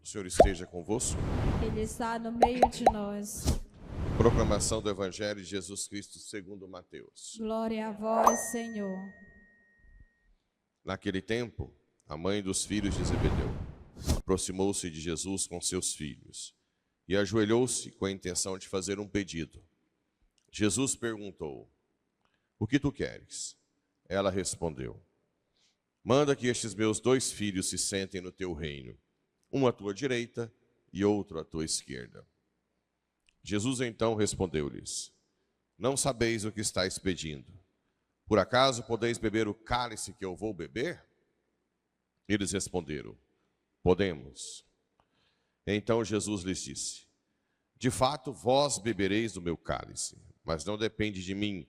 O Senhor esteja convosco. Ele está no meio de nós. Proclamação do Evangelho de Jesus Cristo segundo Mateus. Glória a vós, Senhor. Naquele tempo, a mãe dos filhos de Zebedeu aproximou-se de Jesus com seus filhos e ajoelhou-se com a intenção de fazer um pedido. Jesus perguntou: "O que tu queres?" Ela respondeu: "Manda que estes meus 2 filhos se sentem no teu reino, um à tua direita e outro à tua esquerda." Jesus então respondeu-lhes: "Não sabeis o que estáis pedindo. Por acaso podeis beber o cálice que eu vou beber?" Eles responderam: "Podemos." Então Jesus lhes disse: "De fato, vós bebereis do meu cálice, mas não depende de mim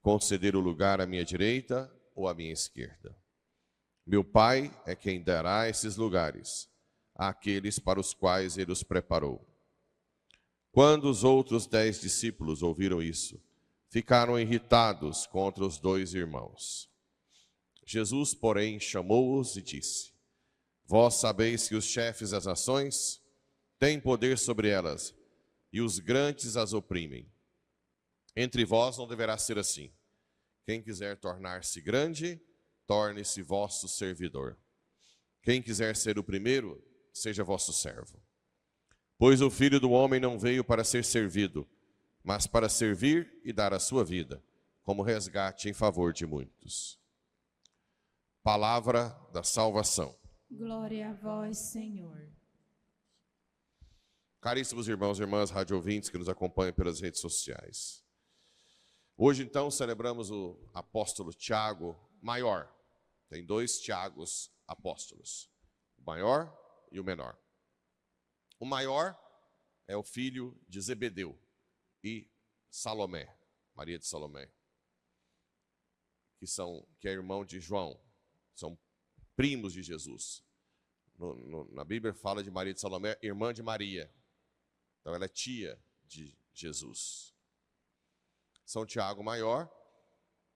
conceder o lugar à minha direita ou à minha esquerda. Meu Pai é quem dará esses lugares àqueles para os quais ele os preparou." Quando os outros 10 discípulos ouviram isso, ficaram irritados contra os 2 irmãos. Jesus, porém, chamou-os e disse: "Vós sabeis que os chefes das nações têm poder sobre elas, e os grandes as oprimem. Entre vós não deverá ser assim. Quem quiser tornar-se grande, torne-se vosso servidor. Quem quiser ser o primeiro, seja vosso servo. Pois o Filho do Homem não veio para ser servido, mas para servir e dar a sua vida, como resgate em favor de muitos." Palavra da salvação. Glória a vós, Senhor. Caríssimos irmãos e irmãs rádio ouvintes que nos acompanham pelas redes sociais. Hoje, então, celebramos o apóstolo Tiago Maior. Tem 2 Tiagos apóstolos, o maior e o menor. O maior é o filho de Zebedeu e Salomé, Maria de Salomé, que é irmão de João, são primos de Jesus. Na Bíblia fala de Maria de Salomé, irmã de Maria. Então ela é tia de Jesus. São Tiago Maior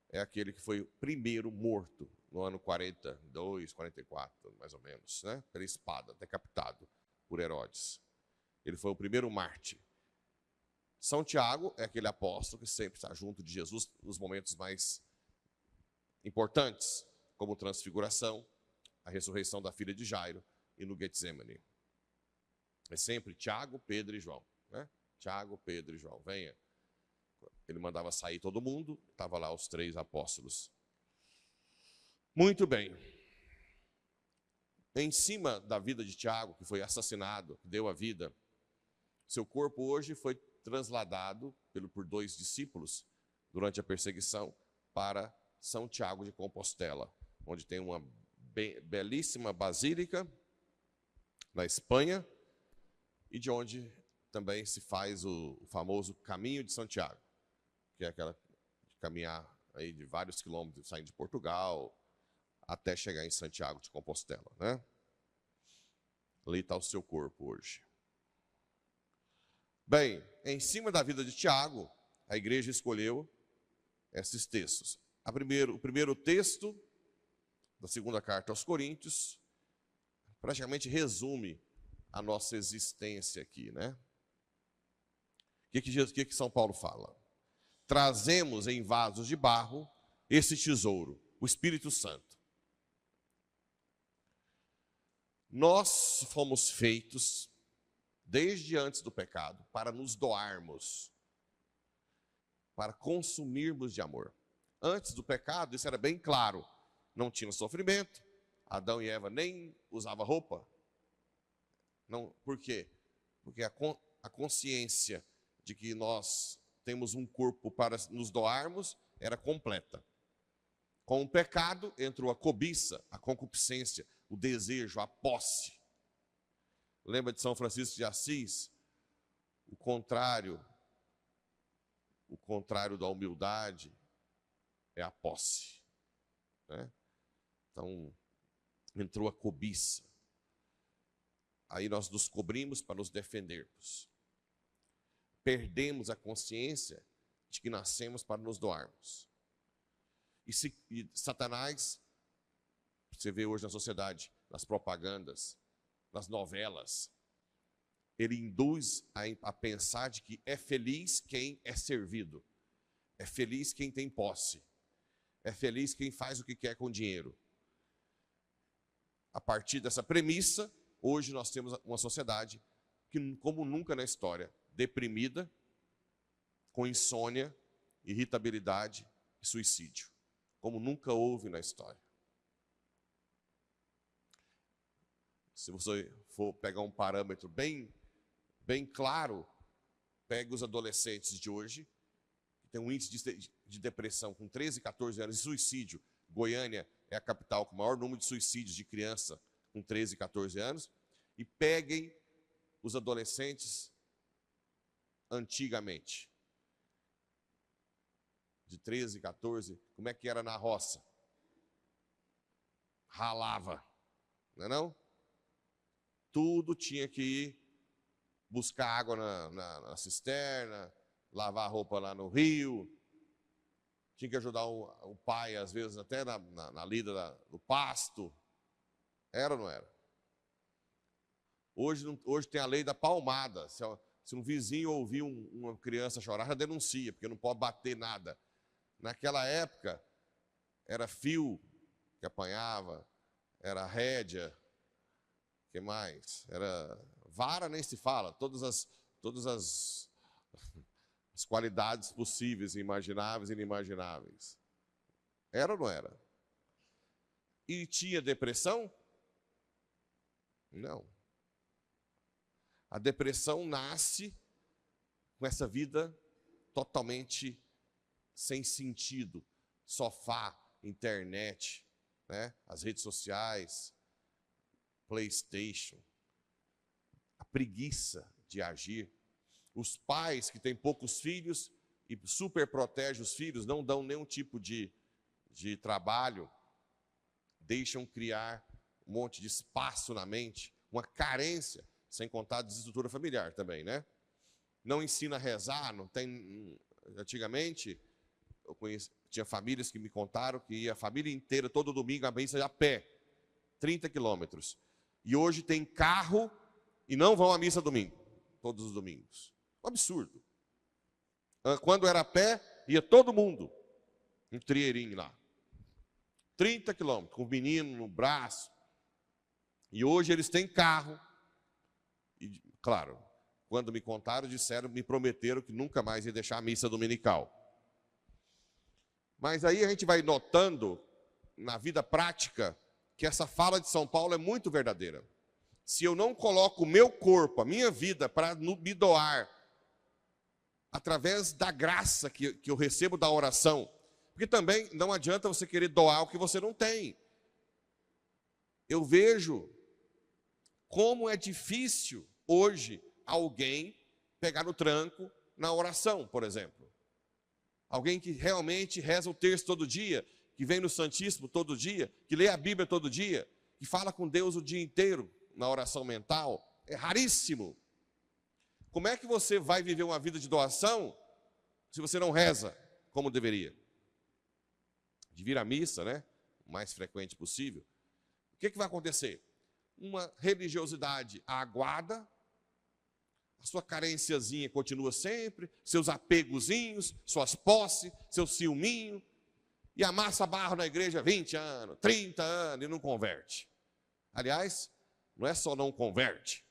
é aquele que foi o primeiro morto no ano 42, 44, mais ou menos, né? Pela espada, decapitado por Herodes. Ele foi o primeiro mártir. São Tiago é aquele apóstolo que sempre está junto de Jesus nos momentos mais importantes, como transfiguração, a ressurreição da filha de Jairo e no Getsemane. É sempre Tiago, Pedro e João, né? Tiago, Pedro e João, venha. Ele mandava sair todo mundo, estava lá os 3 apóstolos. Muito bem. Em cima da vida de Tiago, que foi assassinado, deu a vida, seu corpo hoje foi transladado por 2 discípulos durante a perseguição para São Tiago de Compostela, onde tem uma belíssima basílica na Espanha e de onde também se faz o famoso Caminho de Santiago, que é aquela de caminhar aí de vários quilômetros, saindo de Portugal até chegar em Santiago de Compostela, né? Ali está o seu corpo hoje. Bem, em cima da vida de Tiago, a igreja escolheu esses textos. O primeiro texto da segunda carta aos Coríntios praticamente resume a nossa existência aqui, né? O que São Paulo fala? Trazemos em vasos de barro esse tesouro, o Espírito Santo. Nós fomos feitos desde antes do pecado para nos doarmos, para consumirmos de amor. Antes do pecado, isso era bem claro. Não tinha sofrimento, Adão e Eva nem usavam roupa. Não, por quê? Porque a consciência de que nós temos um corpo para nos doarmos era completa. Com o pecado entrou a cobiça, a concupiscência, o desejo, a posse. Lembra de São Francisco de Assis? O contrário da humildade é a posse, né? Então, entrou a cobiça. Aí nós nos cobrimos para nos defendermos. perdemos a consciência de que nascemos para nos doarmos. E Satanás, você vê hoje na sociedade, nas propagandas, nas novelas, ele induz a pensar de que é feliz quem é servido, é feliz quem tem posse, é feliz quem faz o que quer com dinheiro. A partir dessa premissa, hoje nós temos uma sociedade que, como nunca na história, deprimida, com insônia, irritabilidade e suicídio, como nunca houve na história. Se você for pegar um parâmetro bem claro, pegue os adolescentes de hoje, que tem um índice de depressão com 13, 14 anos, e suicídio. Goiânia é a capital com o maior número de suicídios de criança com 13, 14 anos, e peguem os adolescentes antigamente, de 13, 14, como é que era na roça? Ralava, não é não? Tudo tinha que ir buscar água na cisterna, lavar roupa lá no rio, tinha que ajudar o pai, às vezes, até na lida do pasto. Era ou não era? Hoje tem a lei da palmada. Se um vizinho ouvir uma criança chorar, já denuncia, porque não pode bater nada. Naquela época, era fio que apanhava, era rédea, o que mais? Era vara, nem se fala, todas as qualidades possíveis, imagináveis e inimagináveis. Era ou não era? E tinha depressão? Não. A depressão nasce com essa vida totalmente sem sentido. Sofá, internet, né? As redes sociais, PlayStation. A preguiça de agir. Os pais que têm poucos filhos e super protegem os filhos, não dão nenhum tipo de trabalho, deixam criar um monte de espaço na mente, uma carência, sem contar a desestrutura familiar também, né? Não ensina a rezar, não tem... Antigamente, tinha famílias que me contaram que ia a família inteira, todo domingo, à missa a pé, 30 quilômetros. E hoje tem carro e não vão à missa domingo, todos os domingos. Um absurdo. Quando era a pé, ia todo mundo, um trieirinho lá. 30 quilômetros, com o menino no braço. E hoje eles têm carro. E, claro, quando me contaram, me prometeram que nunca mais ia deixar a missa dominical. Mas aí a gente vai notando, na vida prática, que essa fala de São Paulo é muito verdadeira. Se eu não coloco o meu corpo, a minha vida, para me doar, através da graça que eu recebo da oração, porque também não adianta você querer doar o que você não tem. Eu vejo como é difícil hoje alguém pegar no tranco na oração, por exemplo. Alguém que realmente reza o terço todo dia, que vem no Santíssimo todo dia, que lê a Bíblia todo dia, que fala com Deus o dia inteiro na oração mental, é raríssimo. Como é que você vai viver uma vida de doação se você não reza como deveria? De vir à missa, né? O mais frequente possível. O que vai acontecer? Uma religiosidade aguada, a sua carênciazinha continua sempre, seus apegozinhos, suas posses, seu ciúminho, e amassa barro na igreja 20 anos, 30 anos e não converte. Aliás, não é só não converte,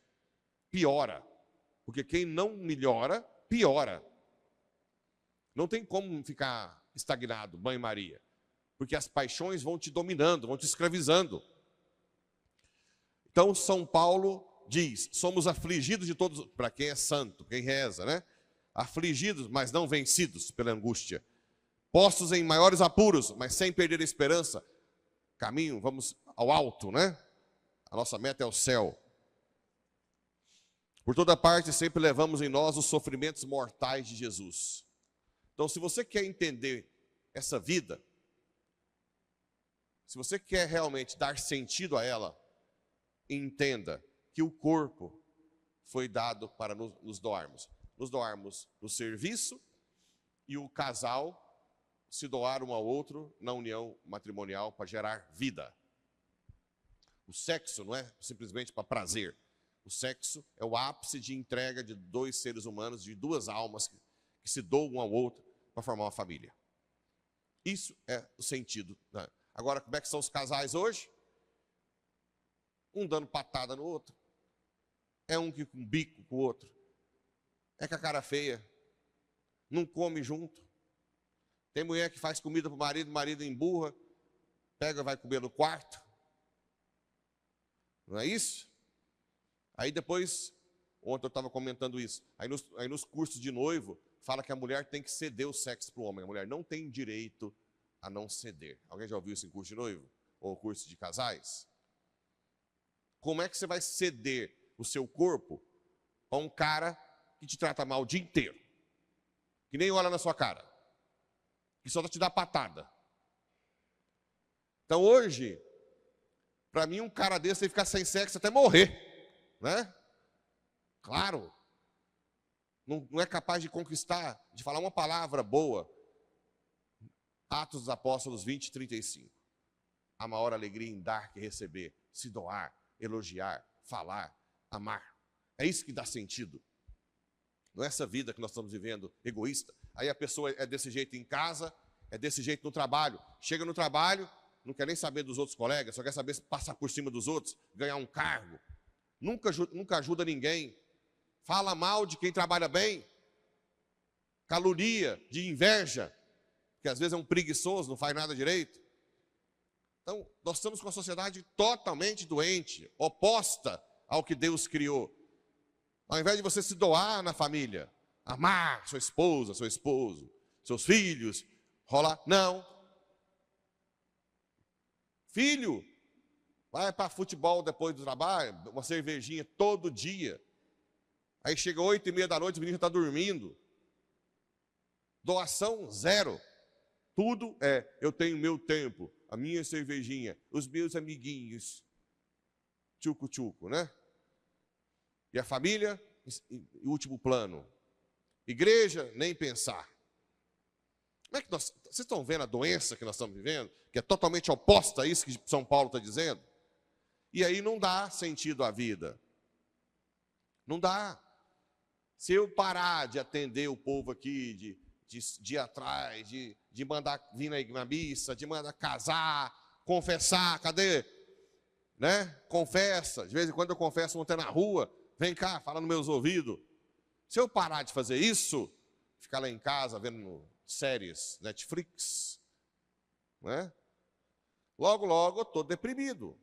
piora. Porque quem não melhora, piora. Não tem como ficar estagnado, banho-maria. Porque as paixões vão te dominando, vão te escravizando. Então, São Paulo diz, somos afligidos de todos, para quem é santo, quem reza, né? Afligidos, mas não vencidos pela angústia. Postos em maiores apuros, mas sem perder a esperança. Caminho, vamos ao alto, né? A nossa meta é o céu. Por toda parte, sempre levamos em nós os sofrimentos mortais de Jesus. Então, se você quer entender essa vida, se você quer realmente dar sentido a ela, entenda que o corpo foi dado para nos doarmos. nos doarmos no serviço e o casal se doar um ao outro na união matrimonial para gerar vida. O sexo não é simplesmente para prazer. O sexo é o ápice de entrega de dois seres humanos, de duas almas que se doam um ao outro para formar uma família. Isso é o sentido, né? Agora, como é que são os casais hoje? Um dando patada no outro. É um que com bico com o outro. É com a cara feia. Não come junto. Tem mulher que faz comida para o marido emburra, pega e vai comer no quarto. Não é isso? Aí depois, ontem eu estava comentando isso, aí nos cursos de noivo, fala que a mulher tem que ceder o sexo para o homem. A mulher não tem direito a não ceder. Alguém já ouviu isso em curso de noivo? Ou curso de casais? Como é que você vai ceder o seu corpo para um cara que te trata mal o dia inteiro? Que nem olha na sua cara. Que só te dá patada. Então hoje, para mim um cara desse tem que ficar sem sexo até morrer. Né? Claro. Não é capaz de conquistar, de falar uma palavra boa. Atos dos Apóstolos 20, 35. Há maior alegria em dar que receber, se doar, elogiar, falar, amar. É isso que dá sentido. Não é essa vida que nós estamos vivendo egoísta. Aí a pessoa é desse jeito em casa, é desse jeito no trabalho. Chega no trabalho, não quer nem saber dos outros colegas, só quer saber passar por cima dos outros, ganhar um cargo. Nunca ajuda ninguém. Fala mal de quem trabalha bem. Calunia, de inveja, que às vezes é um preguiçoso, não faz nada direito. Então, nós estamos com uma sociedade totalmente doente, oposta ao que Deus criou. Ao invés de você se doar na família, amar sua esposa, seu esposo, seus filhos, rolar, não. Filho, vai para futebol depois do trabalho, uma cervejinha todo dia. Aí chega 8h30 da noite, o menino já está dormindo. Doação zero. Tudo é, eu tenho meu tempo, a minha cervejinha, os meus amiguinhos. Tchucu-tchucu, né? E a família, em último plano. Igreja, nem pensar. Como é que vocês estão vendo a doença que nós estamos vivendo? Que é totalmente oposta a isso que São Paulo está dizendo. E aí não dá sentido à vida. Não dá. Se eu parar de atender o povo aqui, de ir atrás, de mandar vir na missa, de mandar casar, confessar, cadê? Né? Confessa. De vez em quando eu confesso ontem na rua. Vem cá, fala nos meus ouvidos. Se eu parar de fazer isso, ficar lá em casa vendo séries, Netflix, né? Logo, logo eu estou deprimido.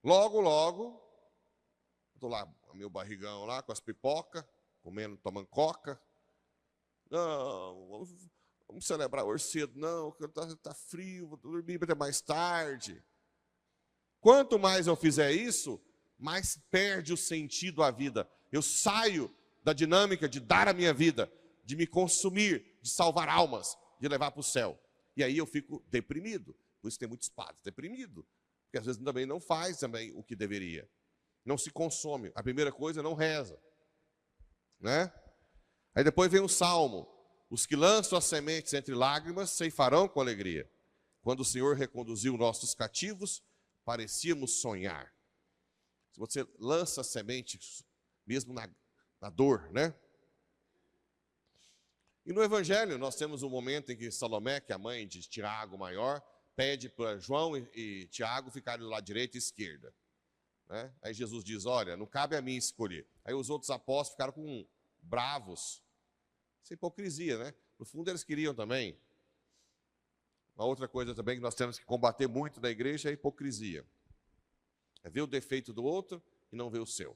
Logo, logo, estou lá, meu barrigão lá, com as pipocas, comendo, tomando coca. Não, vamos celebrar hoje cedo. Não, está frio, vou dormir até mais tarde. Quanto mais eu fizer isso, mais perde o sentido a vida. Eu saio da dinâmica de dar a minha vida, de me consumir, de salvar almas, de levar para o céu. E aí eu fico deprimido. Por isso tem muitos padres deprimidos. Porque às vezes também não faz também o que deveria. Não se consome. A primeira coisa, não reza. Né? Aí depois vem o Salmo. Os que lançam as sementes entre lágrimas ceifarão com alegria. Quando o Senhor reconduziu nossos cativos, parecíamos sonhar. Se você lança a semente, mesmo na dor, né? E no Evangelho, nós temos um momento em que Salomé, que é a mãe de Tiago maior, pede para João e Tiago ficarem do lado direito e esquerda. Né? Aí Jesus diz, olha, não cabe a mim escolher. Aí os outros apóstolos ficaram com bravos. Isso é hipocrisia, né? No fundo eles queriam também. Uma outra coisa também que nós temos que combater muito na igreja é a hipocrisia. É ver o defeito do outro e não ver o seu.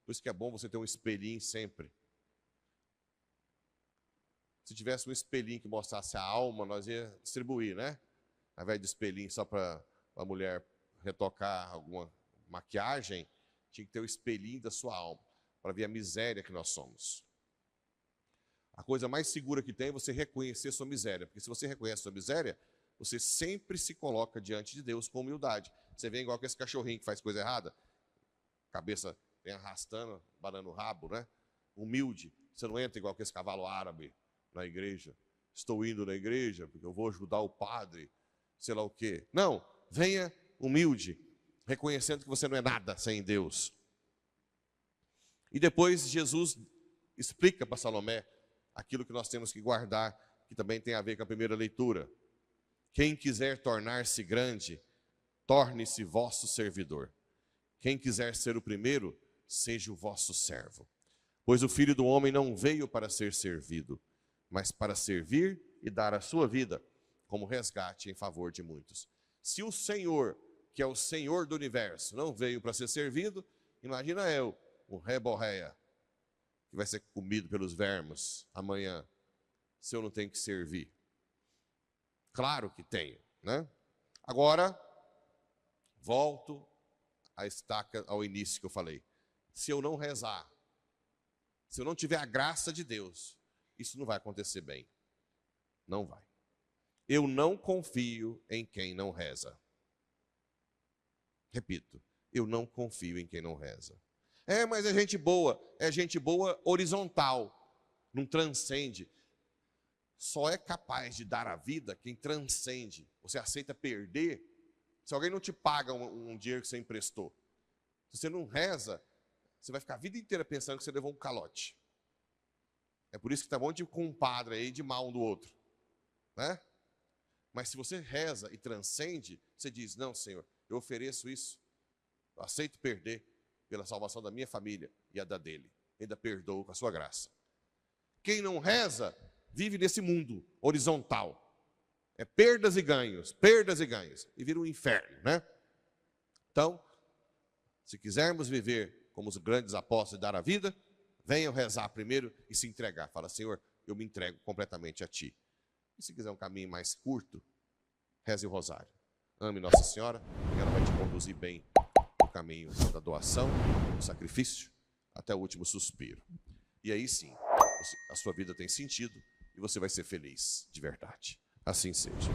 Por isso que é bom você ter um espelhinho sempre. Se tivesse um espelhinho que mostrasse a alma, nós ia distribuir, né? Ao invés de espelhinho só para a mulher retocar alguma maquiagem, tinha que ter o espelhinho da sua alma, para ver a miséria que nós somos. A coisa mais segura que tem é você reconhecer sua miséria, porque se você reconhece sua miséria, você sempre se coloca diante de Deus com humildade. Você vê igual que esse cachorrinho que faz coisa errada, cabeça vem arrastando, banando o rabo, né? humilde. Você não entra igual com esse cavalo árabe na igreja. Estou indo na igreja porque eu vou ajudar o padre, sei lá o quê. Não, venha humilde, reconhecendo que você não é nada sem Deus. E depois Jesus explica para Salomé aquilo que nós temos que guardar, que também tem a ver com a primeira leitura. Quem quiser tornar-se grande, torne-se vosso servidor. Quem quiser ser o primeiro, seja o vosso servo. Pois o Filho do Homem não veio para ser servido, mas para servir e dar a sua vida como resgate em favor de muitos. Se o Senhor, que é o Senhor do universo, não veio para ser servido, imagina eu, o reborréia, que vai ser comido pelos vermes amanhã, se eu não tenho que servir. Claro que tenho, né? Agora, volto à estaca, ao início que eu falei. Se eu não rezar, se eu não tiver a graça de Deus, isso não vai acontecer bem. Não vai. Eu não confio em quem não reza. Repito, eu não confio em quem não reza. Mas é gente boa horizontal, não transcende. Só é capaz de dar a vida quem transcende. Você aceita perder se alguém não te paga um dinheiro que você emprestou. Se você não reza, você vai ficar a vida inteira pensando que você levou um calote. É por isso que está um monte de compadre aí de mal um do outro, né? Mas se você reza e transcende, você diz, não, Senhor, eu ofereço isso, eu aceito perder pela salvação da minha família e a da dele. Ainda perdoo com a sua graça. Quem não reza, vive nesse mundo horizontal. É perdas e ganhos, e vira um inferno, né? Então, se quisermos viver como os grandes apóstolos e dar a vida, venham rezar primeiro e se entregar. Fala, Senhor, eu me entrego completamente a Ti. E se quiser um caminho mais curto, reze o rosário. Ame Nossa Senhora e ela vai te conduzir bem no caminho da doação, do sacrifício, até o último suspiro. E aí sim, a sua vida tem sentido e você vai ser feliz de verdade. Assim seja.